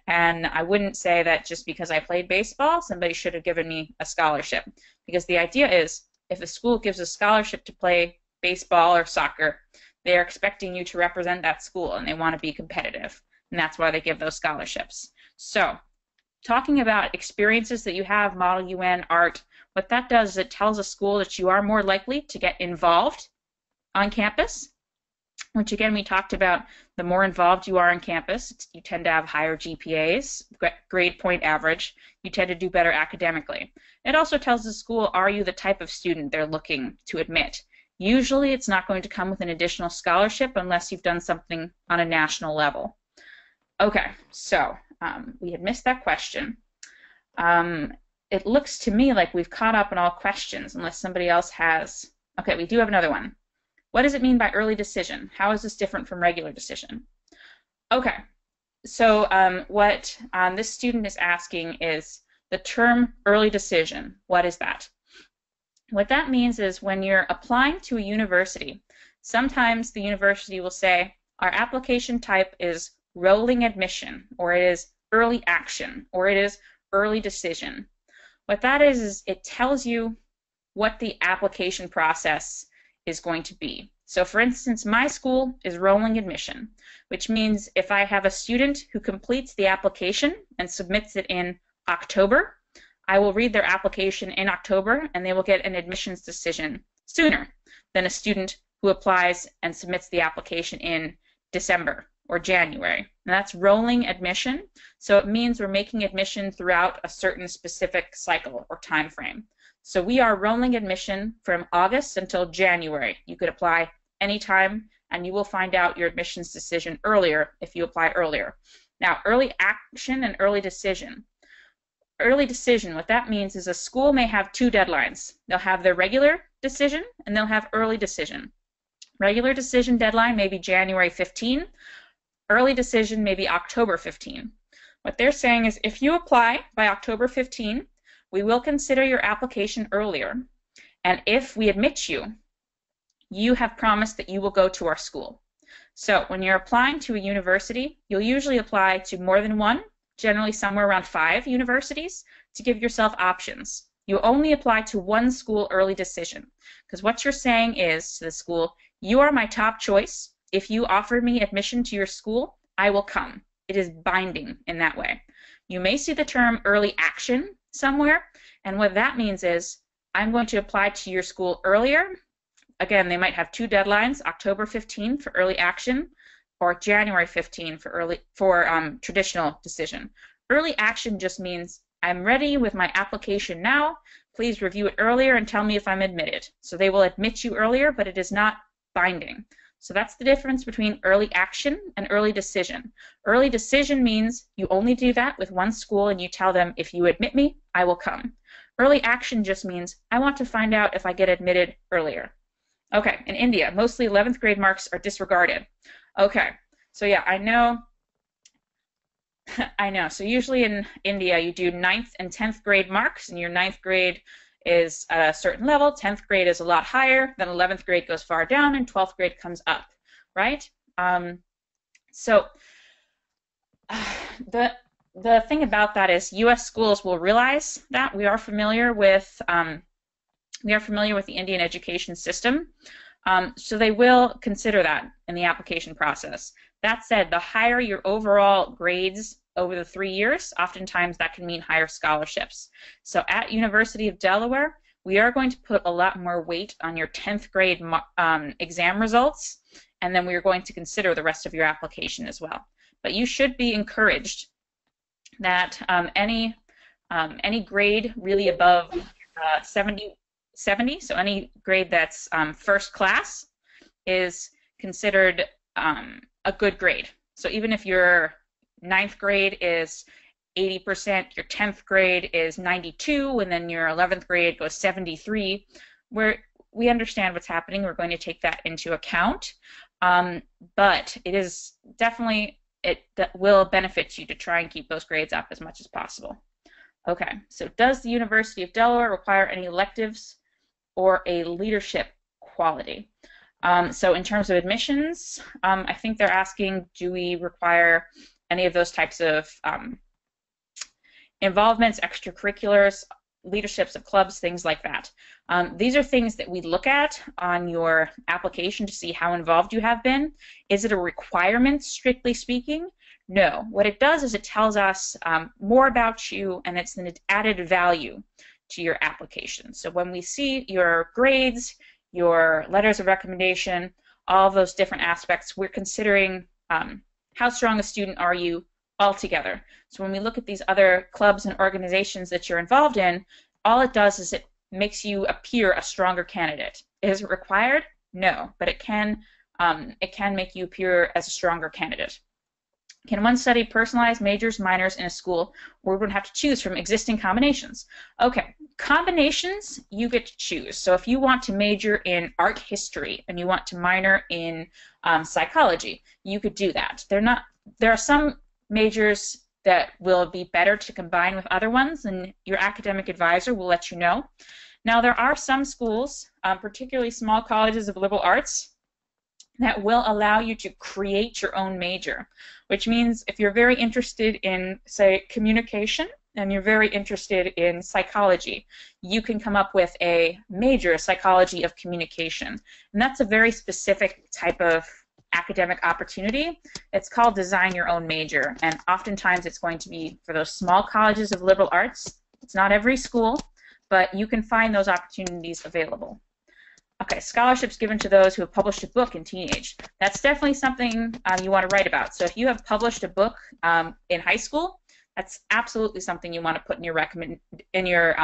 And I wouldn't say that just because I played baseball, somebody should have given me a scholarship. Because the idea is, if a school gives a scholarship to play baseball or soccer, they're expecting you to represent that school, and they want to be competitive. And that's why they give those scholarships. So, talking about experiences that you have, Model UN, art, what that does is it tells a school that you are more likely to get involved on campus, which again we talked about, the more involved you are on campus, you tend to have higher GPAs, grade point average, you tend to do better academically. It also tells the school, are you the type of student they're looking to admit? Usually it's not going to come with an additional scholarship unless you've done something on a national level. Okay, so we had missed that question. It looks to me like we've caught up on all questions unless somebody else has. Okay, we do have another one. What does it mean by early decision? How is this different from regular decision? Okay, so what this student is asking is the term early decision. What is that? What that means is when you're applying to a university, sometimes the university will say, our application type is rolling admission, or it is early action, or it is early decision. What that is it tells you what the application process is going to be. So for instance, my school is rolling admission, which means if I have a student who completes the application and submits it in October, I will read their application in October and they will get an admissions decision sooner than a student who applies and submits the application in December or January. And that's rolling admission, so it means we're making admission throughout a certain specific cycle or time frame. So we are rolling admission from August until January. You could apply anytime, and you will find out your admissions decision earlier if you apply earlier. Now, early action and early decision. Early decision, what that means is a school may have two deadlines. They'll have their regular decision, and they'll have early decision. Regular decision deadline may be January 15. Early decision may be October 15. What they're saying is if you apply by October 15, we will consider your application earlier, and if we admit you, you have promised that you will go to our school. So when you're applying to a university, you'll usually apply to more than one, generally somewhere around 5 universities, to give yourself options. You only apply to one school early decision, because what you're saying is to the school, you are my top choice. If you offer me admission to your school, I will come. It is binding in that way. You may see the term early action somewhere, and what that means is I'm going to apply to your school earlier. Again, they might have two deadlines, October 15 for early action or January 15 for traditional decision. Early action just means I'm ready with my application now please review it earlier and tell me if I'm admitted. So they will admit you earlier, but it is not binding. So that's the difference between early action and early decision. Early decision means you only do that with one school and you tell them, if you admit me, I will come. Early action just means I want to find out if I get admitted earlier. Okay, in India, mostly 11th grade marks are disregarded. Okay, so yeah, I know. I know. So usually in India, you do 9th and 10th grade marks, and your 9th grade is at a certain level, 10th grade is a lot higher, then 11th grade goes far down, and 12th grade comes up, right? So the thing about that is U.S. schools will realize that we are familiar with the Indian education system, so they will consider that in the application process. That said, the higher your overall grades over the 3 years, oftentimes that can mean higher scholarships. So at University of Delaware, we are going to put a lot more weight on your 10th grade exam results, and then we are going to consider the rest of your application as well. But you should be encouraged that any grade really above 70, so any grade that's first class, is considered a good grade. So even if your 9th grade is 80%, your 10th grade is 92, and then your 11th grade goes 73, we understand what's happening. We're going to take that into account. But it is definitely, that will benefit you to try and keep those grades up as much as possible. Okay, so does the University of Delaware require any electives or a leadership quality? So in terms of admissions, I think they're asking, do we require any of those types of involvements, extracurriculars, leaderships of clubs, things like that. These are things that we look at on your application to see how involved you have been. Is it a requirement, strictly speaking? No. What it does is it tells us more about you, and it's an added value to your application. So when we see your grades, your letters of recommendation, all of those different aspects, we're considering how strong a student are you altogether. So when we look at these other clubs and organizations that you're involved in, all it does is it makes you appear a stronger candidate. Is it required? No, but it can make you appear as a stronger candidate. Can one study personalized majors, minors in a school, or would have to choose from existing combinations? Okay, combinations you get to choose. So if you want to major in art history and you want to minor in psychology, you could do that. There are some majors that will be better to combine with other ones, and your academic advisor will let you know. Now, there are some schools, particularly small colleges of liberal arts, that will allow you to create your own major, which means if you're very interested in, say, communication, and you're very interested in psychology, you can come up with a major, psychology of communication. And that's a very specific type of academic opportunity. It's called design your own major, and oftentimes it's going to be for those small colleges of liberal arts. It's not every school, but you can find those opportunities available. Okay, scholarships given to those who have published a book in teenage. That's definitely something you want to write about. So if you have published a book in high school, that's absolutely something you want to put in your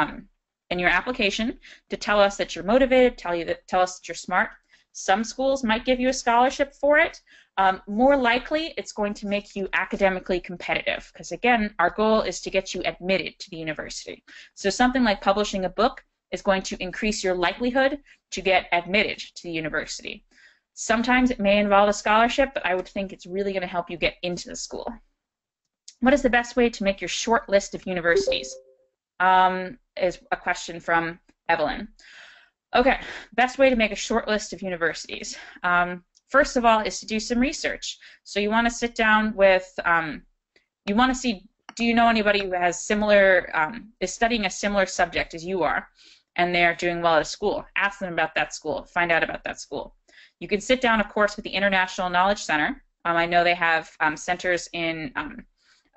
application to tell us that you're motivated, tell us that you're smart. Some schools might give you a scholarship for it. More likely, it's going to make you academically competitive because, again, our goal is to get you admitted to the university. So something like publishing a book is going to increase your likelihood to get admitted to the university. Sometimes it may involve a scholarship, but I would think it's really going to help you get into the school. What is the best way to make your short list of universities? Is a question from Evelyn. Okay, best way to make a short list of universities. First of all is to do some research. So you want to sit down with, you want to see, do you know anybody who has similar, is studying a similar subject as you are, and they're doing well at a school? Ask them about that school, find out about that school. You can sit down, of course, with the International Knowledge Center. I know they have centers in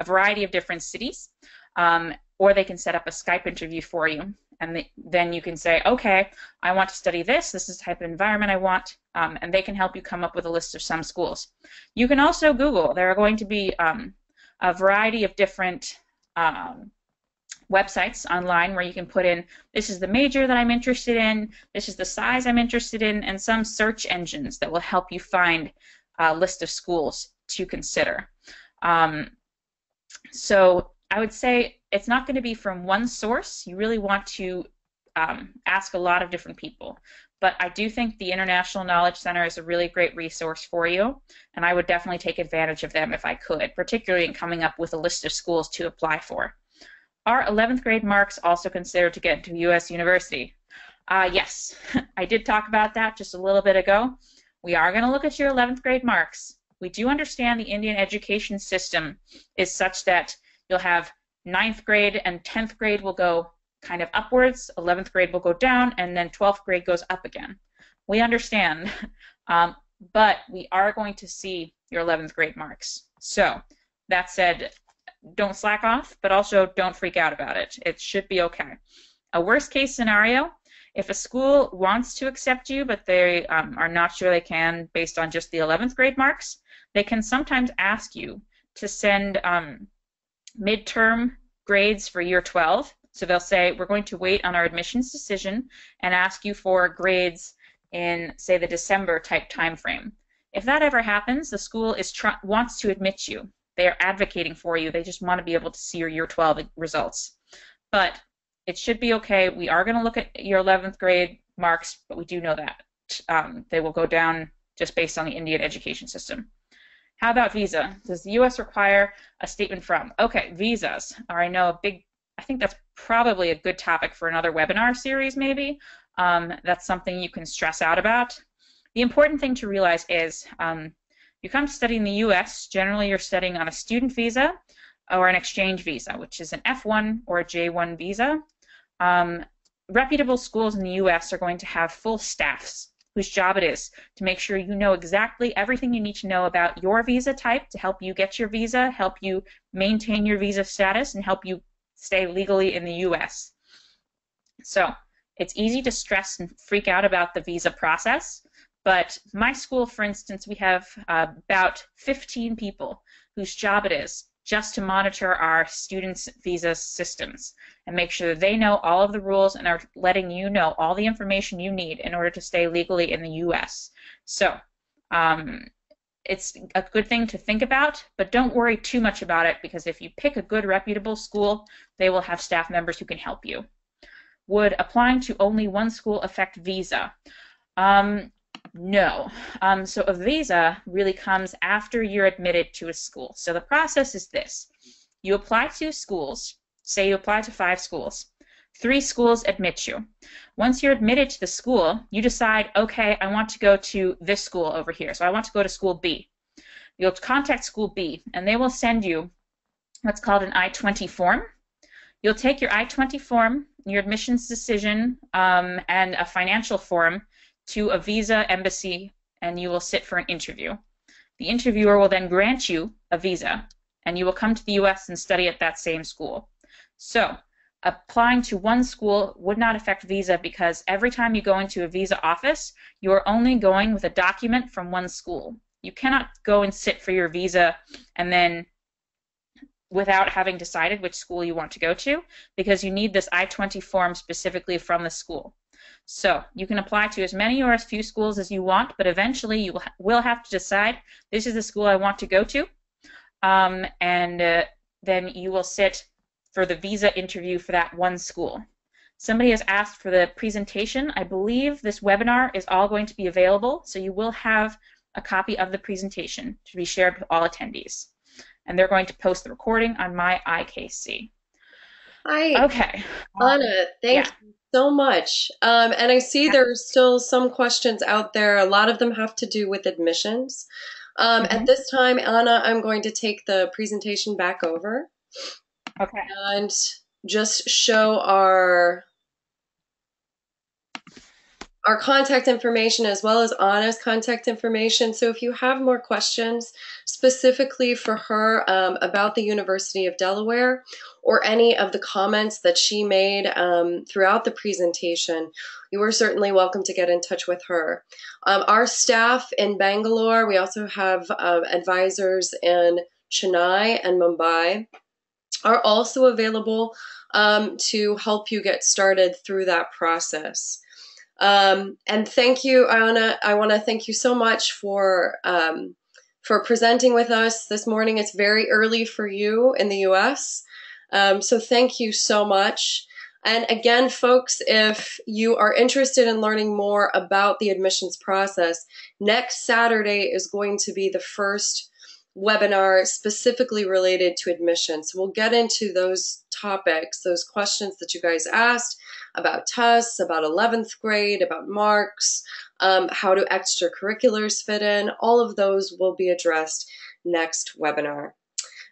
a variety of different cities, or they can set up a Skype interview for you. And then you can say, okay, I want to study this. This is the type of environment I want. And they can help you come up with a list of some schools. You can also Google. There are going to be a variety of different websites online where you can put in, this is the major that I'm interested in, this is the size I'm interested in, and some search engines that will help you find a list of schools to consider. So I would say it's not going to be from one source. You really want to ask a lot of different people. But I do think the International Knowledge Center is a really great resource for you, and I would definitely take advantage of them if I could, particularly in coming up with a list of schools to apply for. Are 11th grade marks also considered to get into U.S. university? Yes, I did talk about that just a little bit ago. We are going to look at your 11th grade marks. We do understand the Indian education system is such that you'll have 9th grade and 10th grade will go kind of upwards, 11th grade will go down, and then 12th grade goes up again. We understand, but we are going to see your 11th grade marks. So that said, don't slack off, but also don't freak out about it. It should be okay. A worst case scenario, if a school wants to accept you, but they are not sure they can based on just the 11th grade marks, they can sometimes ask you to send midterm grades for year 12. So they'll say, we're going to wait on our admissions decision and ask you for grades in, say, the December type time frame. If that ever happens, the school wants to admit you. They are advocating for you. They just want to be able to see your year 12 results. But it should be okay. We are going to look at your 11th grade marks, but we do know that they will go down just based on the Indian education system. How about visa? Does the U.S. require a statement from? Okay, visas are, I think that's probably a good topic for another webinar series maybe. That's something you can stress out about. The important thing to realize is you come to study in the U.S., generally you're studying on a student visa or an exchange visa, which is an F1 or a J1 visa. Reputable schools in the U.S. are going to have full staffs whose job it is to make sure you know exactly everything you need to know about your visa type to help you get your visa, help you maintain your visa status, and help you stay legally in the U.S. So it's easy to stress and freak out about the visa process, but my school, for instance, we have about 15 people whose job it is just to monitor our students' visa systems and make sure they know all of the rules and are letting you know all the information you need in order to stay legally in the U.S. So it's a good thing to think about, but don't worry too much about it because if you pick a good reputable school, they will have staff members who can help you. Would applying to only one school affect visa? No. So a visa really comes after you're admitted to a school. So the process is this. You apply to schools, say you apply to 5 schools. 3 schools admit you. Once you're admitted to the school, you decide, okay, I want to go to this school over here. So I want to go to school B. You'll contact school B, and they will send you what's called an I-20 form. You'll take your I-20 form, your admissions decision, and a financial form to a visa embassy, and you will sit for an interview. The interviewer will then grant you a visa, and you will come to the U.S. and study at that same school. So applying to one school would not affect visa because every time you go into a visa office, you are only going with a document from one school. You cannot go and sit for your visa and then without having decided which school you want to go to because you need this I-20 form specifically from the school. So you can apply to as many or as few schools as you want, but eventually you will have to decide, this is the school I want to go to, and then you will sit for the visa interview for that one school. Somebody has asked for the presentation. I believe this webinar is all going to be available, so you will have a copy of the presentation to be shared with all attendees. And they're going to post the recording on my IKC. Hi. Okay. Anna, thank you so much. And I see there are still some questions out there. A lot of them have to do with admissions. At this time, Anna, I'm going to take the presentation back over. Okay. And just show our contact information as well as Anna's contact information. So if you have more questions specifically for her about the University of Delaware or any of the comments that she made throughout the presentation, you are certainly welcome to get in touch with her. Our staff in Bangalore, we also have advisors in Chennai and Mumbai, are also available to help you get started through that process. And thank you, Anna. I want to thank you so much for presenting with us this morning. It's very early for you in the U.S., so thank you so much. And again, folks, if you are interested in learning more about the admissions process, next Saturday is going to be the first webinar specifically related to admissions. We'll get into those topics, those questions that you guys asked about tests, about 11th grade, about marks, how do extracurriculars fit in. All of those will be addressed next webinar.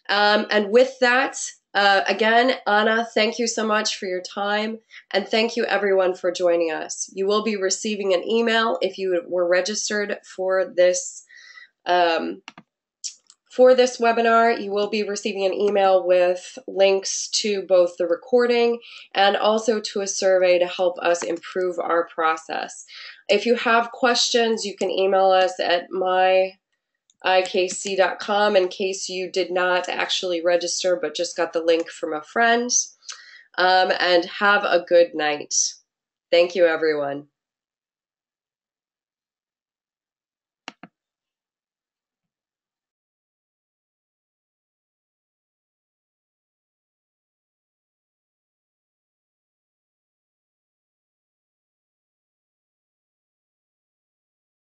And with that, again, Anna, thank you so much for your time, and thank you everyone for joining us. You will be receiving an email if you were registered for this webinar. You will be receiving an email with links to both the recording and also to a survey to help us improve our process. If you have questions, you can email us at ikc.com in case you did not actually register but just got the link from a friend. And have a good night. Thank you, everyone.